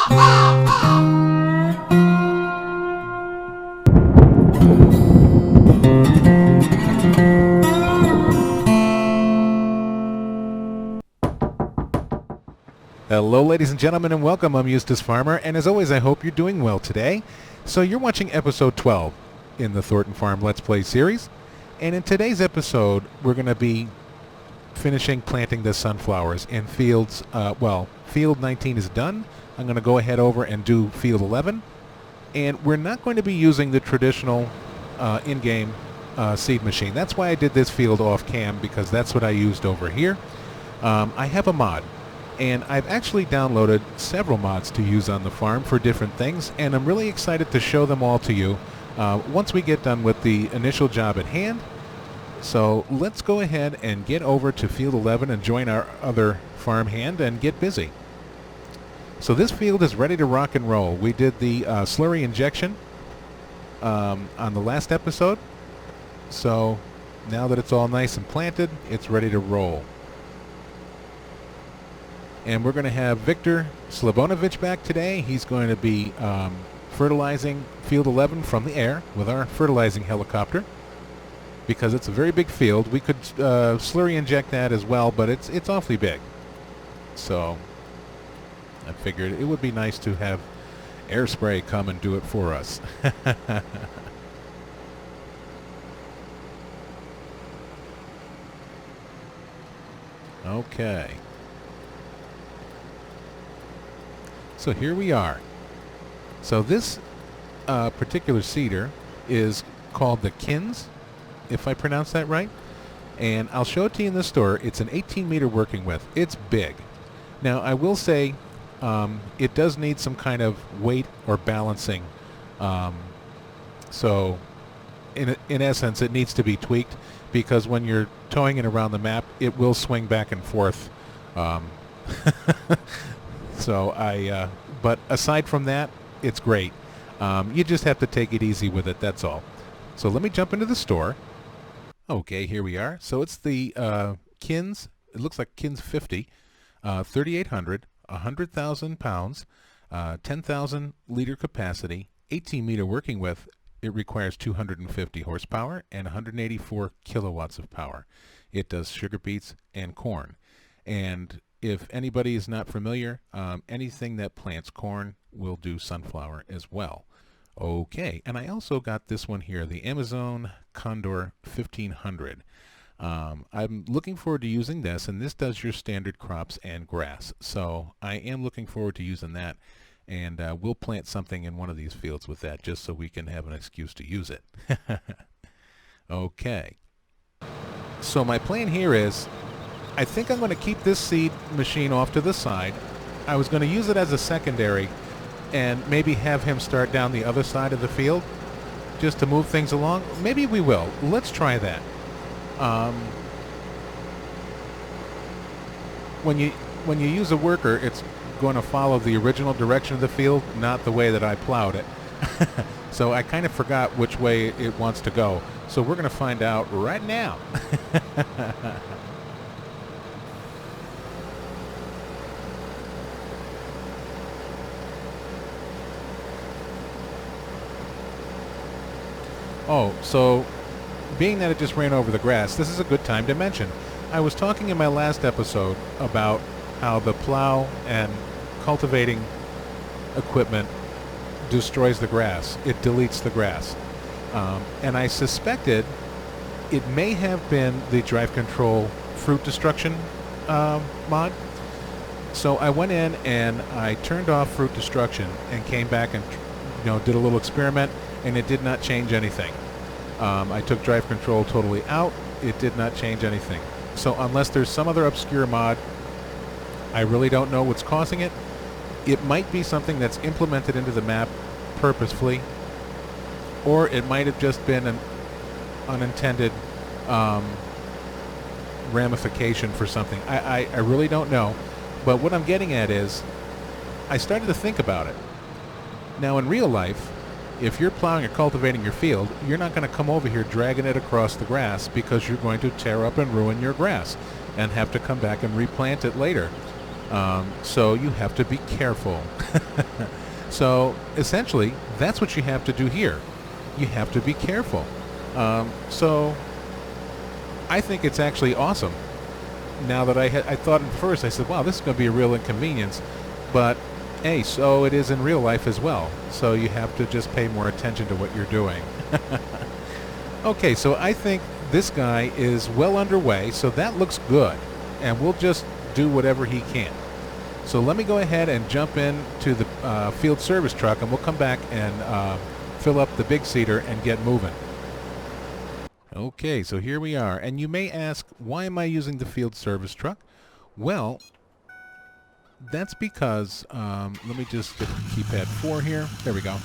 Hello ladies and gentlemen and welcome. I'm Eustace Farmer, and as always I hope you're doing well today. So you're watching episode 12 in the Thornton Farm Let's Play series, and in today's episode we're going to be finishing planting the sunflowers in fields, field 19 is done. I'm going to go ahead over and do field 11, and we're not going to be using the traditional in-game seed machine. That's why I did this field off cam, because that's what I used over here. I have a mod. And I've actually downloaded several mods to use on the farm for different things, and I'm really excited to show them all to you once we get done with the initial job at hand. So let's go ahead and get over to field 11 and join our other farm hand and get busy. So this field is ready to rock and roll. We did the slurry injection on the last episode, so now that it's all nice and planted, it's ready to roll. And we're going to have Victor Slavonovich back today. He's going to be fertilizing field 11 from the air with our fertilizing helicopter, because it's a very big field. We could slurry inject that as well, but it's awfully big. So I figured it would be nice to have air spray come and do it for us. Okay. So here we are. So this particular cedar is called the Kins, if I pronounce that right. And I'll show it to you in the store. It's an 18-meter working width. It's big. Now, I will say it does need some kind of weight or balancing. So in essence, it needs to be tweaked, because when you're towing it around the map, it will swing back and forth. So but aside from that, it's great. You just have to take it easy with it, that's all. So let me jump into the store. Okay, here we are. So it's the Kins, it looks like Kins 50, 3800, 100,000 pounds, 10,000 liter capacity, 18-meter working width. It requires 250 horsepower and 184 kilowatts of power. It does sugar beets and corn. And if anybody is not familiar, anything that plants corn will do sunflower as well. Okay, and I also got this one here, the Amazon Condor 1500. I'm looking forward to using this, and this does your standard crops and grass. So I am looking forward to using that, and we'll plant something in one of these fields with that, just so we can have an excuse to use it. Okay. So my plan here is, I think I'm going to keep this seed machine off to the side. I was going to use it as a secondary and maybe have him start down the other side of the field just to move things along. Maybe we will. Let's try that. When you use a worker, it's going to follow the original direction of the field, not the way that I plowed it. So I kind of forgot which way it wants to go. So we're going to find out right now. Oh, so being that it just ran over the grass, this is a good time to mention. I was talking in my last episode about how the plow and cultivating equipment destroys the grass. It deletes the grass. And I suspected it may have been the drive control fruit destruction mod. So I went in and I turned off fruit destruction and came back and did a little experiment, and it did not change anything. I took drive control totally out. It did not change anything. So unless there's some other obscure mod, I really don't know what's causing it. It might be something that's implemented into the map purposefully, or it might have just been an unintended ramification for something. I really don't know. But what I'm getting at is, I started to think about it. Now in real life, if you're plowing or cultivating your field, you're not going to come over here dragging it across the grass, because you're going to tear up and ruin your grass and have to come back and replant it later. So you have to be careful. So essentially, that's what you have to do here. You have to be careful. So I think it's actually awesome. Now that I thought at first, I said, wow, this is going to be a real inconvenience. But hey, so it is in real life as well. So you have to just pay more attention to what you're doing. Okay, so I think this guy is well underway, so that looks good. And we'll just do whatever he can. So let me go ahead and jump into the field service truck, and we'll come back and fill up the big seater and get moving. Okay, so here we are. And you may ask, why am I using the field service truck? Well, that's because, let me just get keypad 4 here. There we go.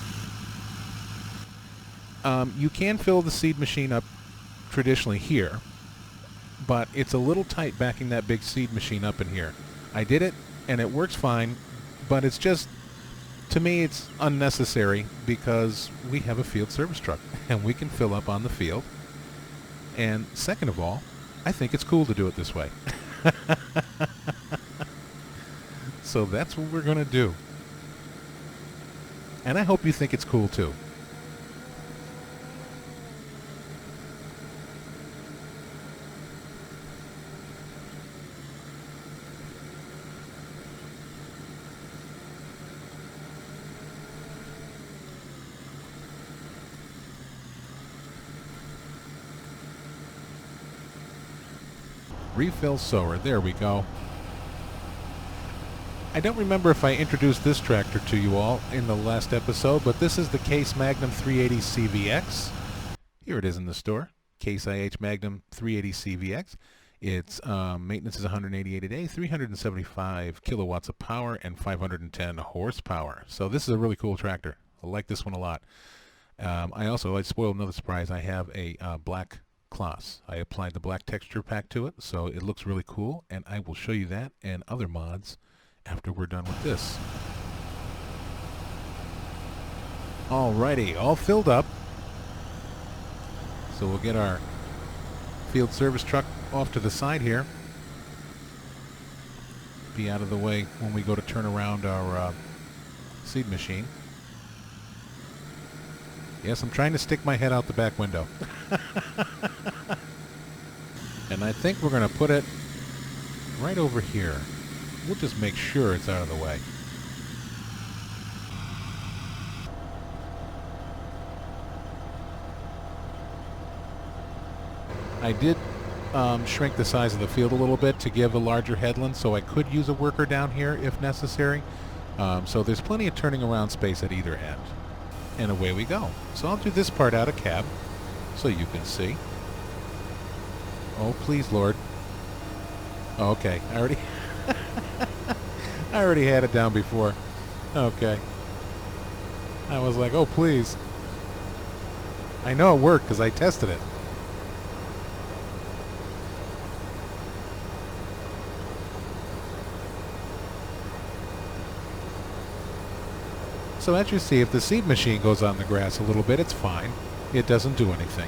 You can fill the seed machine up traditionally here, but it's a little tight backing that big seed machine up in here. I did it, and it works fine, but it's just, to me, it's unnecessary because we have a field service truck, and we can fill up on the field. And second of all, I think it's cool to do it this way. So that's what we're going to do. And I hope you think it's cool too. Refill sower. There we go. I don't remember if I introduced this tractor to you all in the last episode, but this is the Case Magnum 380 CVX. Here it is in the store. Case IH Magnum 380 CVX. Its maintenance is 188 a day, 375 kilowatts of power, and 510 horsepower. So this is a really cool tractor. I like this one a lot. I spoiled another surprise. I have a black Class. I applied the black texture pack to it, so it looks really cool, and I will show you that and other mods after we're done with this. Alrighty, all filled up. So we'll get our field service truck off to the side here. Be out of the way when we go to turn around our seed machine. Yes, I'm trying to stick my head out the back window. And I think we're going to put it right over here. We'll just make sure it's out of the way. I did shrink the size of the field a little bit to give a larger headland, so I could use a worker down here if necessary. So there's plenty of turning around space at either end. And away we go. So I'll do this part out of cab so you can see. Oh, please, Lord. Oh, okay. I already had it down before. Okay. I was like, oh, please. I know it worked because I tested it. So as you see, if the seed machine goes on the grass a little bit, it's fine. It doesn't do anything.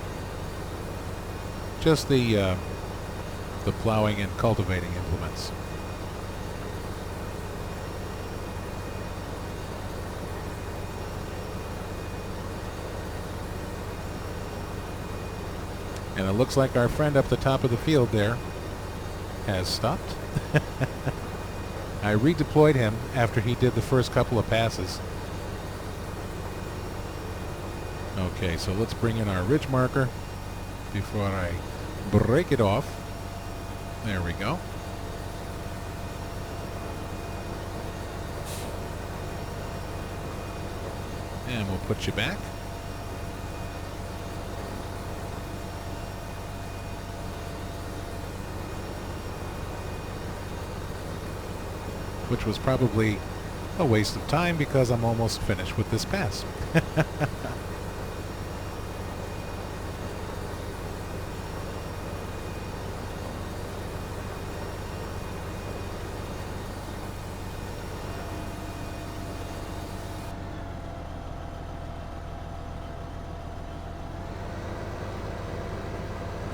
Just the plowing and cultivating implements. And it looks like our friend up the top of the field there has stopped. I redeployed him after he did the first couple of passes. Okay, so let's bring in our ridge marker before I break it off. There we go. And we'll put you back. Which was probably a waste of time because I'm almost finished with this pass.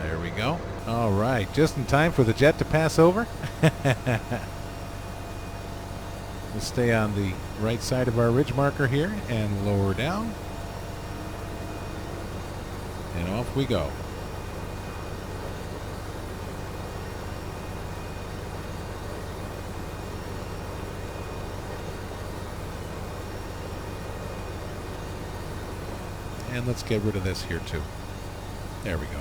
There we go. All right, just in time for the jet to pass over. We'll stay on the right side of our ridge marker here and lower down. And off we go. And let's get rid of this here too. There we go.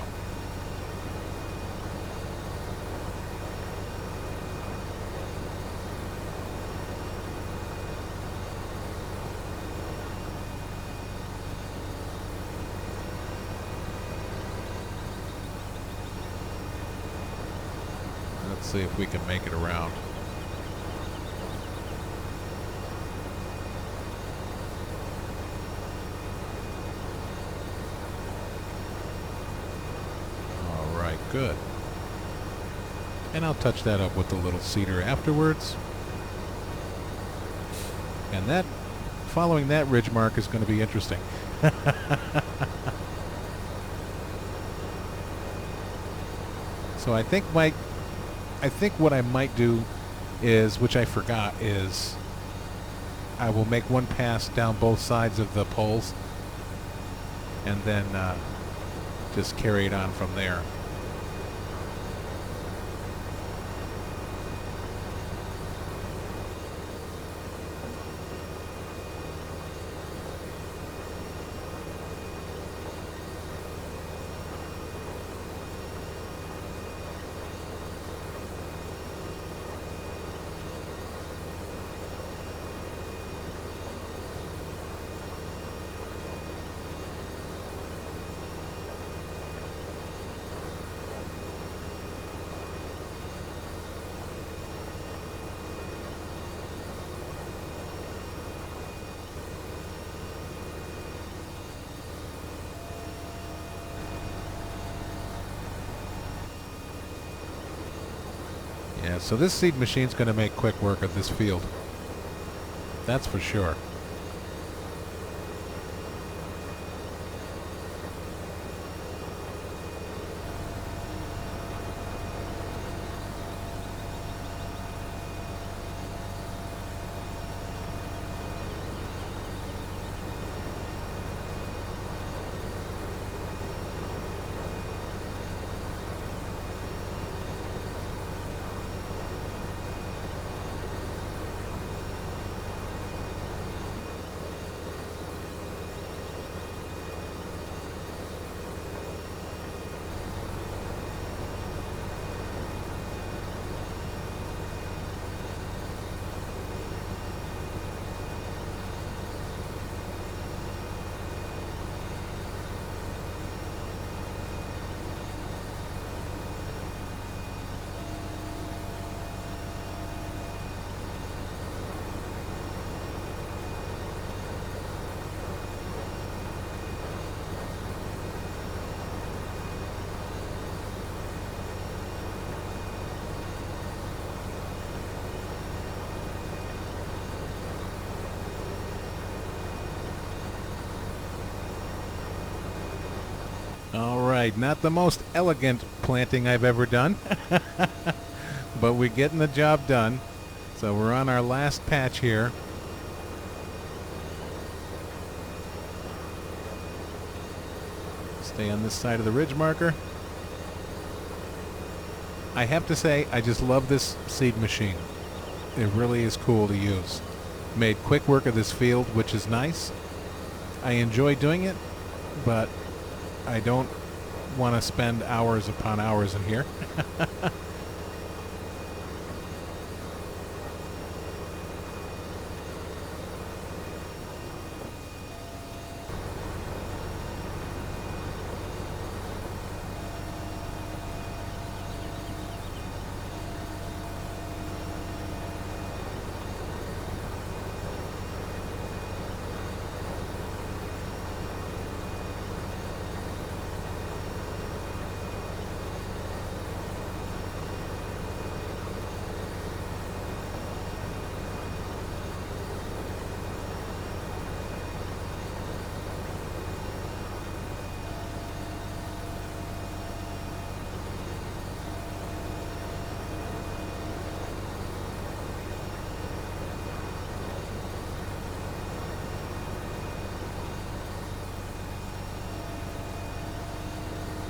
Let's see if we can make it around. All right, good. And I'll touch that up with the little cedar afterwards. And that, following that ridge mark is going to be interesting. So I think what I might do is, which I forgot, is I will make one pass down both sides of the poles and then just carry it on from there. Yeah, so this seed machine's going to make quick work of this field. That's for sure. All right, not the most elegant planting I've ever done, but we're getting the job done. So we're on our last patch here. Stay on this side of the ridge marker. I have to say, I just love this seed machine. It really is cool to use. Made quick work of this field, which is nice. I enjoy doing it, but I don't want to spend hours upon hours in here.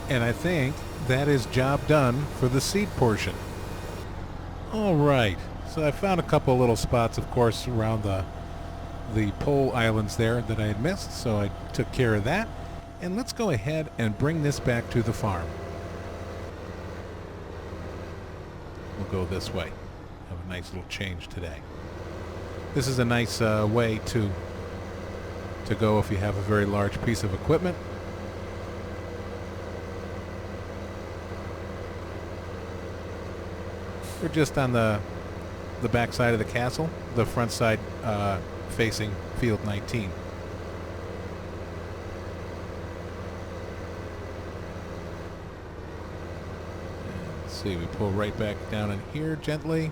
And I think that is job done for the seed portion. All right, so I found a couple little spots, of course, around the pole islands there that I had missed, so I took care of that. And let's go ahead and bring this back to the farm. We'll go this way. Have a nice little change today. This is a nice way to go if you have a very large piece of equipment. We're just on the back side of the castle, the front side facing field 19. Let's see, we pull right back down in here gently.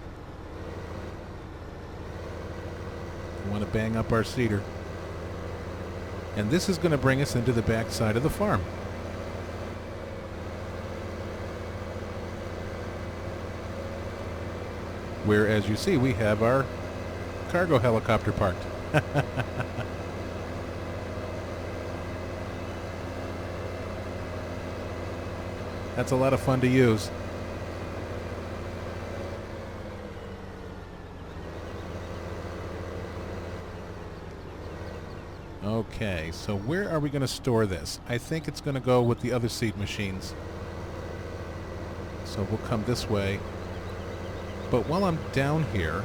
We want to bang up our cedar. And this is going to bring us into the back side of the farm. Where, as you see, we have our cargo helicopter parked. That's a lot of fun to use. Okay, so where are we going to store this? I think it's going to go with the other seed machines. So we'll come this way. But while I'm down here,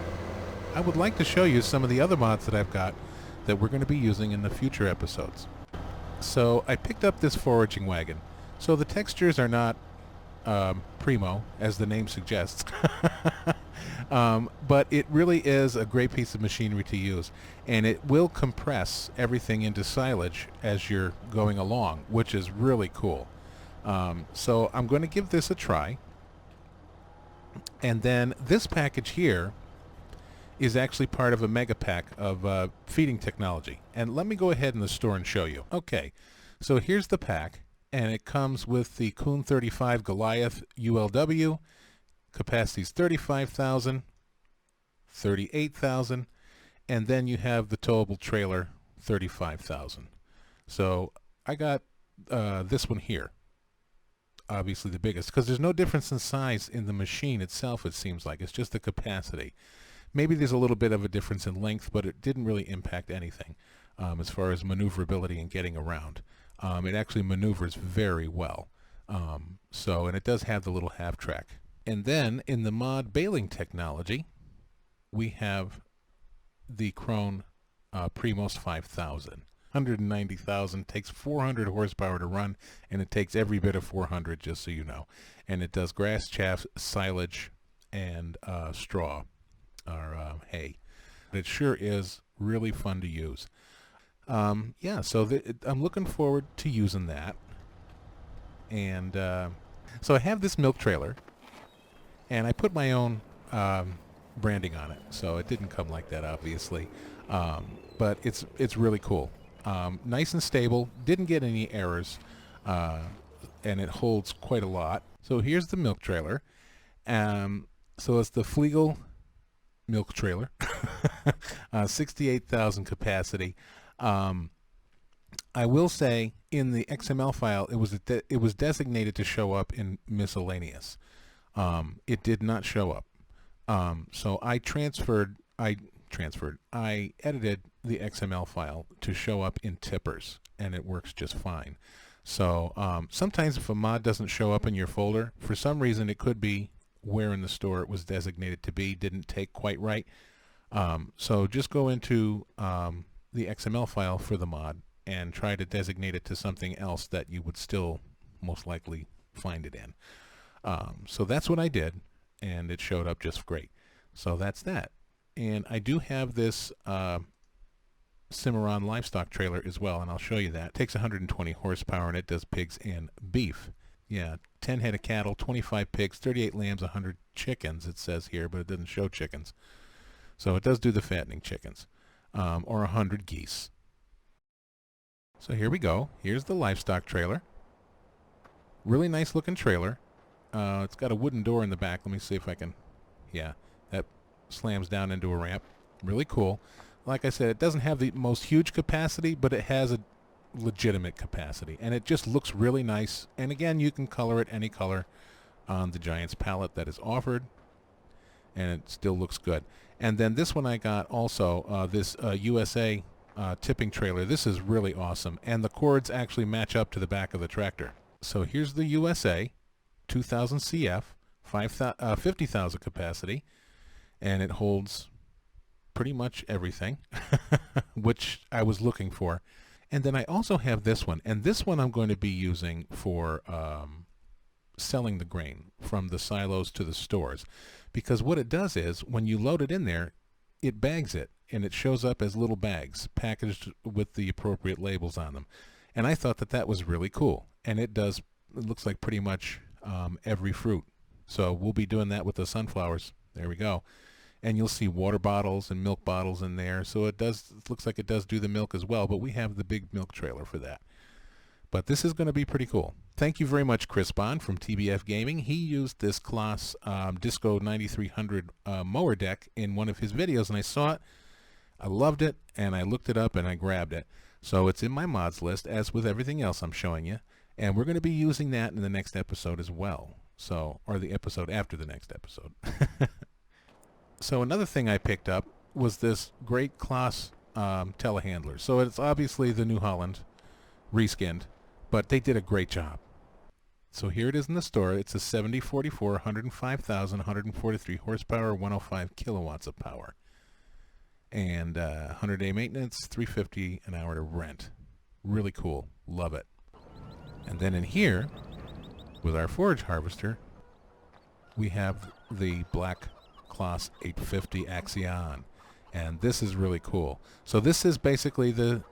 I would like to show you some of the other mods that I've got that we're going to be using in the future episodes. So I picked up this foraging wagon. So the textures are not primo, as the name suggests. But it really is a great piece of machinery to use. And it will compress everything into silage as you're going along, which is really cool. So I'm going to give this a try. And then this package here is actually part of a mega pack of feeding technology. And let me go ahead in the store and show you. Okay, so here's the pack, and it comes with the Kuhn 35 Goliath ULW. Capacity's 35,000, 38,000, and then you have the towable trailer, 35,000. So I got this one here. Obviously the biggest, because there's no difference in size in the machine itself, it seems like. It's just the capacity. Maybe there's a little bit of a difference in length, but it didn't really impact anything as far as maneuverability and getting around. It actually maneuvers very well. And it does have the little half track. And then in the mod baling technology, we have the Krone Primos 5000. 190,000, takes 400 horsepower to run, and it takes every bit of 400, just so you know. And it does grass, chaff, silage, and straw, or hay. It sure is really fun to use. Yeah, so I'm looking forward to using that. And so I have this milk trailer, and I put my own branding on it, so it didn't come like that, obviously. But it's really cool. Nice and stable, didn't get any errors, and it holds quite a lot. So here's the milk trailer. So it's the Flegel milk trailer, 68,000 capacity. I will say in the XML file it was designated to show up in miscellaneous. It did not show up. So I edited the XML file to show up in tippers, and it works just fine. So sometimes if a mod doesn't show up in your folder, for some reason it could be where in the store it was designated to be didn't take quite right. So just go into the XML file for the mod and try to designate it to something else that you would still most likely find it in. So that's what I did, and it showed up just great. So that's that. And I do have this Cimarron livestock trailer as well, and I'll show you that. It takes 120 horsepower, and it does pigs and beef. Yeah, 10 head of cattle, 25 pigs, 38 lambs, 100 chickens, it says here, but it doesn't show chickens. So it does do the fattening chickens, or 100 geese. So here we go. Here's the livestock trailer. Really nice looking trailer. It's got a wooden door in the back. Let me see if I can... Yeah, that slams down into a ramp. Really cool. Like I said, it doesn't have the most huge capacity, but it has legitimate capacity, and it just looks really nice. And again, you can color it any color on the Giants palette that is offered, and it still looks good. And then this one I got also, this USA tipping trailer. This is really awesome, and the cords actually match up to the back of the tractor. So here's the USA 2000 CF, 50,000 capacity, and it holds pretty much everything, which I was looking for. And then I also have this one, and this one I'm going to be using for selling the grain from the silos to the stores, because what it does is when you load it in there, it bags it, and it shows up as little bags packaged with the appropriate labels on them. And I thought that that was really cool, and it does. It looks like pretty much every fruit. So we'll be doing that with the sunflowers. There we go. And you'll see water bottles and milk bottles in there. So it looks like it does do the milk as well, but we have the big milk trailer for that. But this is going to be pretty cool. Thank you very much, Chris Bond from TBF Gaming. He used this Claas Disco 9300 mower deck in one of his videos, and I saw it. I loved it, and I looked it up, and I grabbed it. So it's in my mods list, as with everything else I'm showing you. And we're going to be using that in the next episode as well. So, or the episode after the next episode. So another thing I picked up was this great Claas telehandler. So it's obviously the New Holland reskinned, but they did a great job. So here it is in the store. It's a 7044, 105,000, 143 horsepower, 105 kilowatts of power. And 100-day maintenance, $350 an hour to rent. Really cool. Love it. And then in here, with our forage harvester, we have the black Claas 850 Axion, and this is really cool. So this is basically the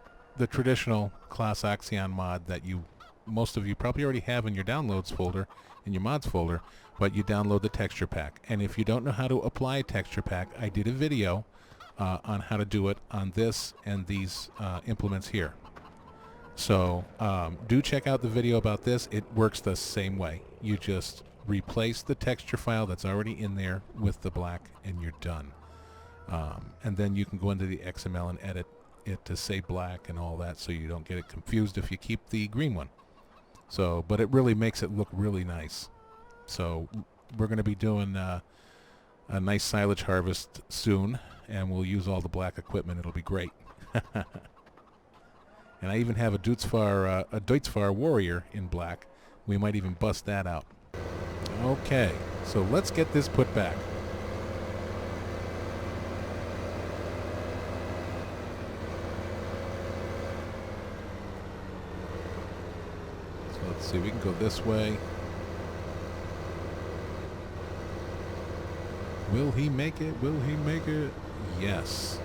traditional Claas Axion mod that most of you probably already have in your downloads folder, in your mods folder, but you download the texture pack. And if you don't know how to apply a texture pack, I did a video on how to do it on this and these implements here. So do check out the video about this. It works the same way. You just replace the texture file that's already in there with the black, and you're done. And then you can go into the XML and edit it to say black and all that, so you don't get it confused if you keep the green one. So, but it really makes it look really nice. So we're going to be doing a nice silage harvest soon, and we'll use all the black equipment. It'll be great. And I even have a Deutzfahr Warrior in black. We might even bust that out. Okay, so let's get this put back. So let's see, we can go this way. Will he make it? Will he make it? Yes.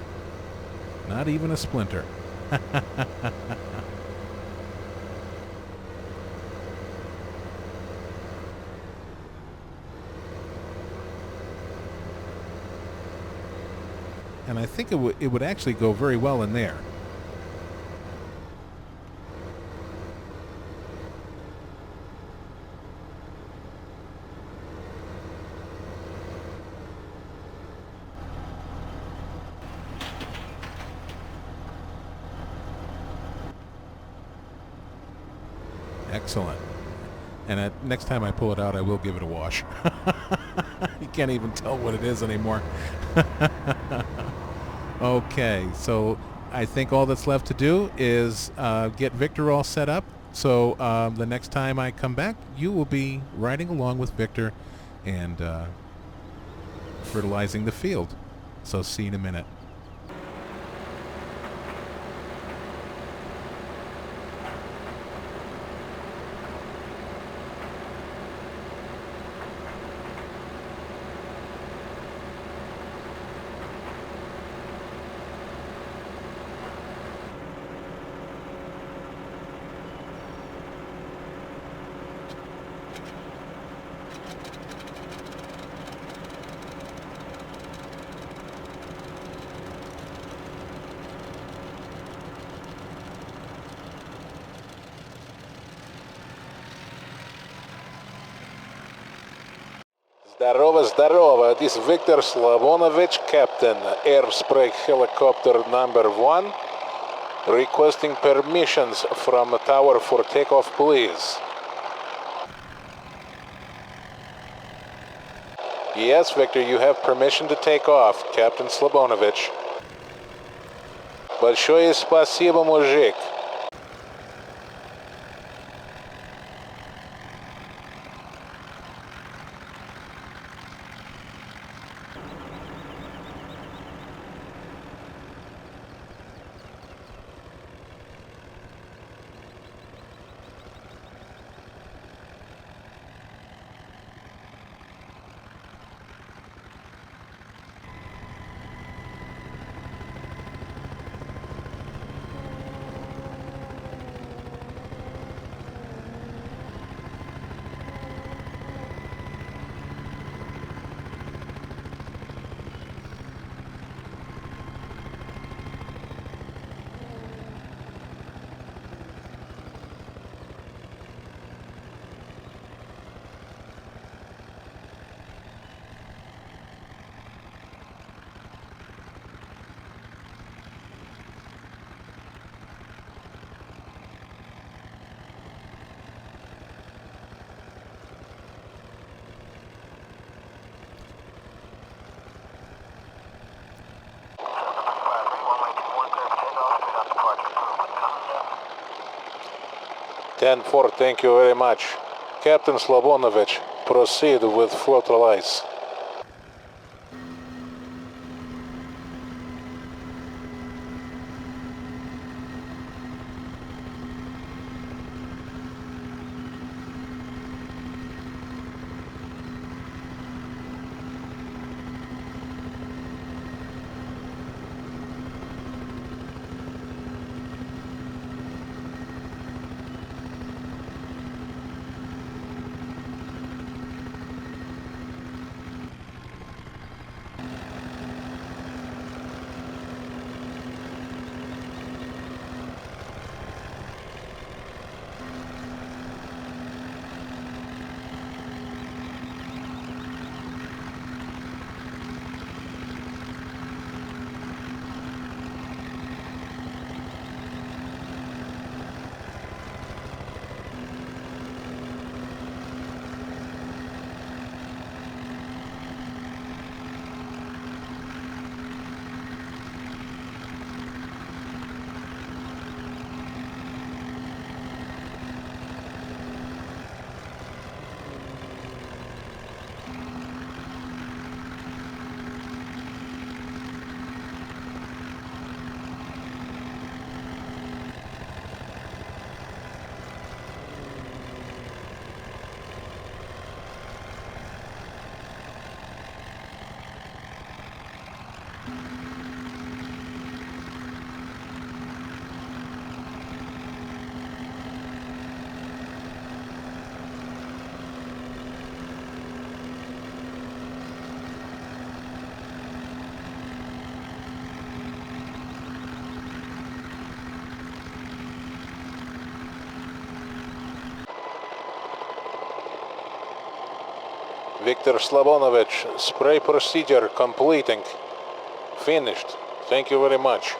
Not even a splinter. And I think it would actually go very well in there. Excellent. And next time I pull it out, I will give it a wash. You can't even tell what it is anymore. Okay, so I think all that's left to do is get Victor all set up. So the next time I come back, you will be riding along with Victor and fertilizing the field. So see you in a minute. Здорово, здорово. This is Victor Slavonovich, Captain, Air Spray Helicopter number 1. Requesting permissions from tower for takeoff, please. Yes, Victor, you have permission to take off, Captain Slabonovich. Большое спасибо, мужик. Ten four, thank you very much. Captain Slabonovich, proceed with throttle ice. Victor Slabonovich, spray procedure completing. Finished. Thank you very much.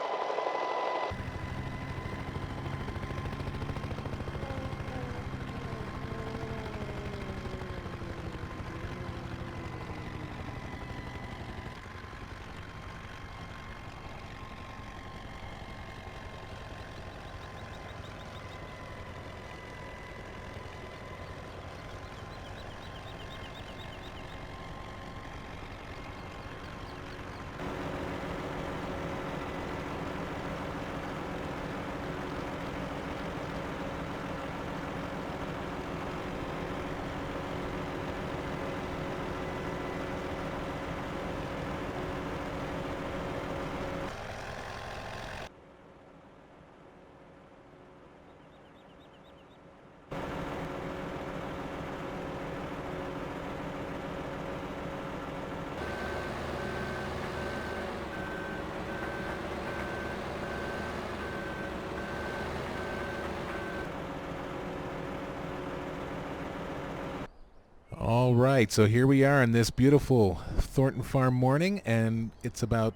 All right, so here we are on this beautiful Thornton Farm morning, and it's about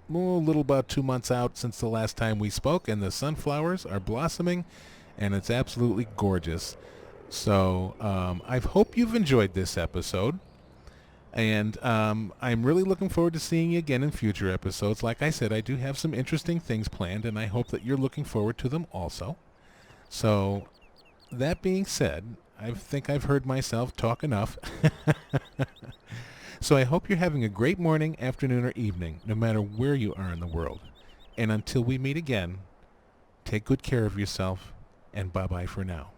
little about 2 months out since the last time we spoke, and the sunflowers are blossoming, and it's absolutely gorgeous. So I hope you've enjoyed this episode, and I'm really looking forward to seeing you again in future episodes. Like I said, I do have some interesting things planned, and I hope that you're looking forward to them also. So that being said, I think I've heard myself talk enough. So I hope you're having a great morning, afternoon, or evening, no matter where you are in the world. And until we meet again, take good care of yourself, and bye-bye for now.